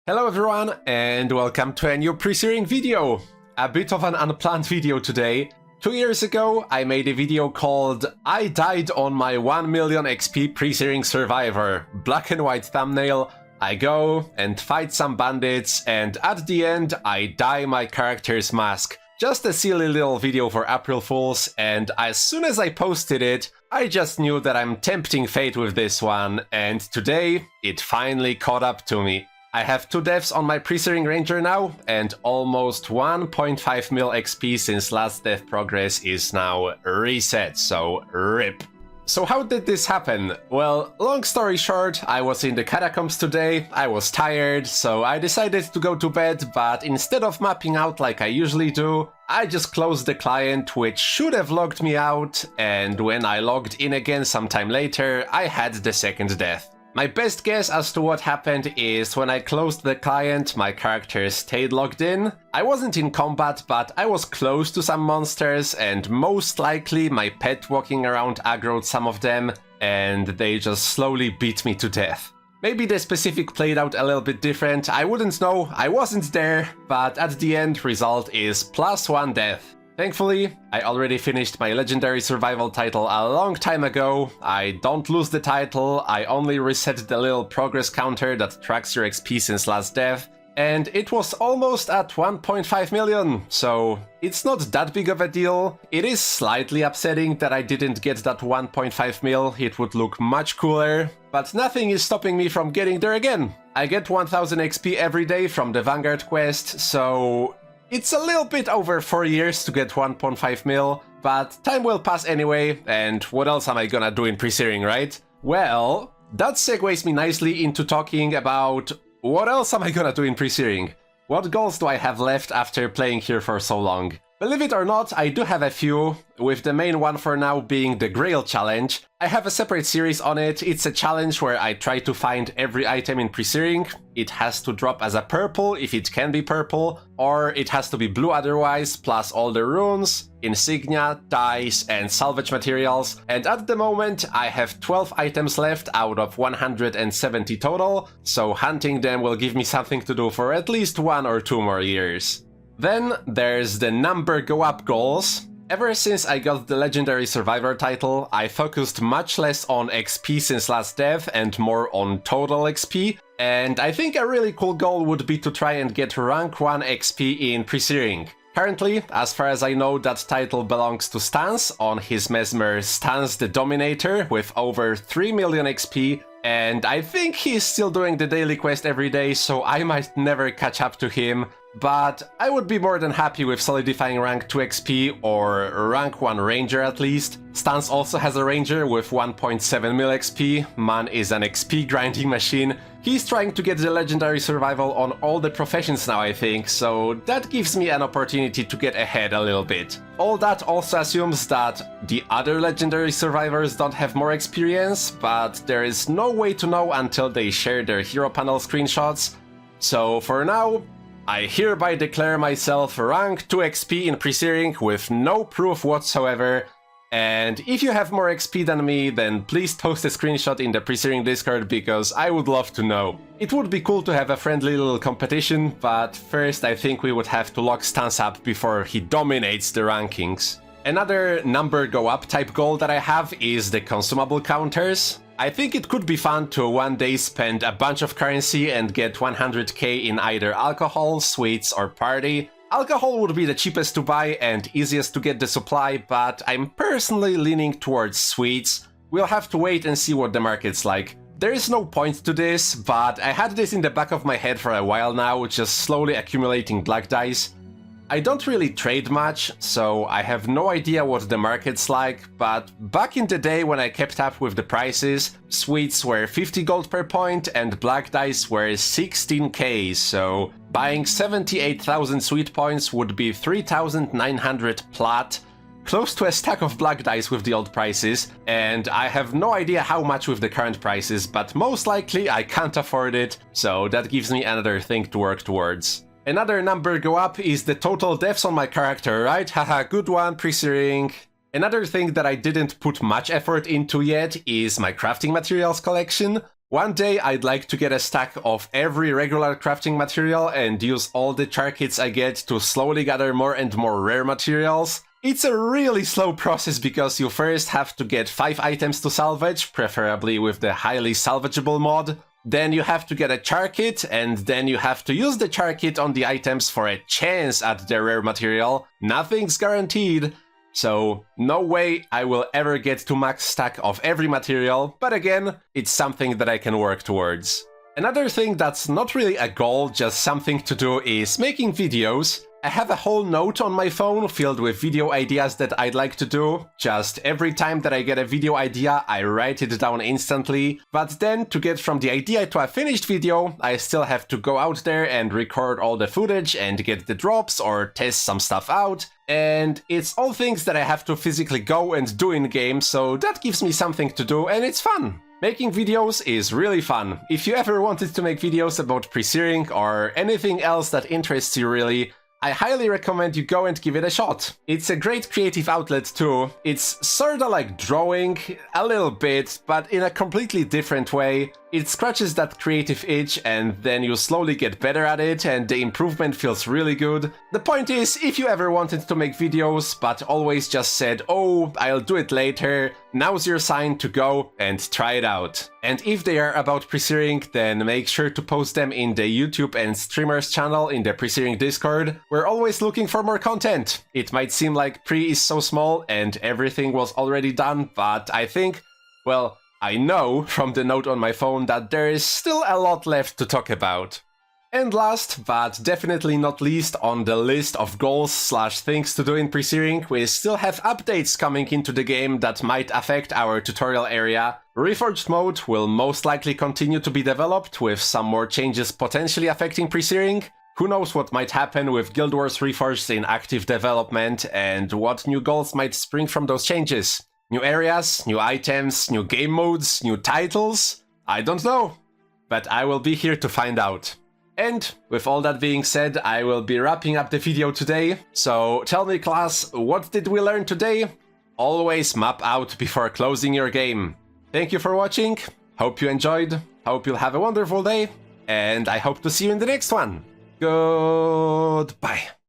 Hello everyone and welcome to a new Presearing video. A bit of an unplanned video today. 2 years ago I made a video called I died on my 1 million XP Presearing Survivor. Black and white thumbnail. I go and fight some bandits and at the end I dye my character's mask. Just a silly little video for April Fools, and as soon as I posted it, I just knew that I'm tempting fate with this one, and today it finally caught up to me. I have 2 deaths on my Presearing Ranger now, and almost 1.5 mil XP since last death progress is now reset, so RIP. So how did this happen? Well, long story short, I was in the catacombs today, I was tired, so I decided to go to bed, but instead of mapping out like I usually do, I just closed the client, which should have logged me out, and when I logged in again sometime later, I had the second death. My best guess as to what happened is when I closed the client, my character stayed logged in. I wasn't in combat, but I was close to some monsters, and most likely my pet walking around aggroed some of them, and they just slowly beat me to death. Maybe the specific played out a little bit different, I wouldn't know, I wasn't there, but at the end result is +1 death. Thankfully, I already finished my legendary survival title a long time ago. I don't lose the title, I only reset the little progress counter that tracks your XP since last death, and it was almost at 1.5 million, so it's not that big of a deal. It is slightly upsetting that I didn't get that 1.5 mil, it would look much cooler, but nothing is stopping me from getting there again. I get 1000 XP every day from the Vanguard quest, so it's a little bit over 4 years to get 1.5 mil, but time will pass anyway, and what else am I gonna do in Presearing, right? Well, that segues me nicely into talking about what else am I gonna do in Presearing? What goals do I have left after playing here for so long? Believe it or not, I do have a few, with the main one for now being the Grail challenge. I have a separate series on it. It's a challenge where I try to find every item in Presearing. It has to drop as a purple if it can be purple, or it has to be blue otherwise, plus all the runes, insignia, dice, and salvage materials. And at the moment, I have 12 items left out of 170 total, so hunting them will give me something to do for at least 1 or 2 more years. Then there's the number go up goals. Ever since I got the legendary survivor title, I focused much less on XP since last death and more on total XP, and I think a really cool goal would be to try and get rank 1 XP in Presearing. Currently, as far as I know, that title belongs to Stans on his Mesmer Stans the Dominator with over 3 million XP, and I think he's still doing the daily quest every day, so I might never catch up to him. But I would be more than happy with solidifying rank 2 XP or rank 1 Ranger at least. Stans also has a Ranger with 1.7 mil XP, man is an XP grinding machine. He's trying to get the legendary survival on all the professions now, I think, so that gives me an opportunity to get ahead a little bit. All that also assumes that the other legendary survivors don't have more experience, but there is no way to know until they share their hero panel screenshots. So for now, I hereby declare myself rank 2 XP in Presearing with no proof whatsoever, and if you have more XP than me, then please post a screenshot in the Presearing Discord because I would love to know. It would be cool to have a friendly little competition, but first I think we would have to lock Stans up before he dominates the rankings. Another number go up type goal that I have is the consumable counters. I think it could be fun to one day spend a bunch of currency and get 100k in either alcohol, sweets, or party. Alcohol would be the cheapest to buy and easiest to get the supply, but I'm personally leaning towards sweets. We'll have to wait and see what the market's like. There is no point to this, but I had this in the back of my head for a while now, just slowly accumulating black dice. I don't really trade much, so I have no idea what the market's like, but back in the day when I kept up with the prices, sweets were 50 gold per point and black dice were 16k, so buying 78,000 sweet points would be 3,900 plat, close to a stack of black dice with the old prices, and I have no idea how much with the current prices, but most likely I can't afford it, so that gives me another thing to work towards. Another number go up is the total deaths on my character, right? Haha, good one, Presearing. Another thing that I didn't put much effort into yet is my crafting materials collection. One day I'd like to get a stack of every regular crafting material and use all the char kits I get to slowly gather more and more rare materials. It's a really slow process because you first have to get 5 items to salvage, preferably with the highly salvageable mod. Then you have to get a char kit, and then you have to use the char kit on the items for a chance at the rare material. Nothing's guaranteed. So, no way I will ever get to max stack of every material, but again, it's something that I can work towards. Another thing that's not really a goal, just something to do, is making videos. I have a whole note on my phone filled with video ideas that I'd like to do. Just every time that I get a video idea, I write it down instantly. But then, to get from the idea to a finished video, I still have to go out there and record all the footage and get the drops or test some stuff out. And it's all things that I have to physically go and do in game, so that gives me something to do and it's fun. Making videos is really fun. If you ever wanted to make videos about Presearing or anything else that interests you really, I highly recommend you go and give it a shot. It's a great creative outlet too. It's sorta like drawing, a little bit, but in a completely different way. It scratches that creative itch and then you slowly get better at it and the improvement feels really good. The point is, if you ever wanted to make videos but always just said, oh, I'll do it later, now's your sign to go and try it out. And if they are about Presearing, then make sure to post them in the YouTube and streamers channel in the Presearing Discord. We're always looking for more content. It might seem like Pre is so small and everything was already done, but I think, well, I know from the note on my phone that there is still a lot left to talk about. And last, but definitely not least on the list of goals/things to do in Presearing, we still have updates coming into the game that might affect our tutorial area. Reforged mode will most likely continue to be developed, with some more changes potentially affecting Presearing. Who knows what might happen with Guild Wars Reforged in active development and what new goals might spring from those changes. New areas, new items, new game modes, new titles? I don't know. But I will be here to find out. And with all that being said, I will be wrapping up the video today. So tell me class, what did we learn today? Always map out before closing your game. Thank you for watching, hope you enjoyed, hope you'll have a wonderful day, and I hope to see you in the next one. Goodbye.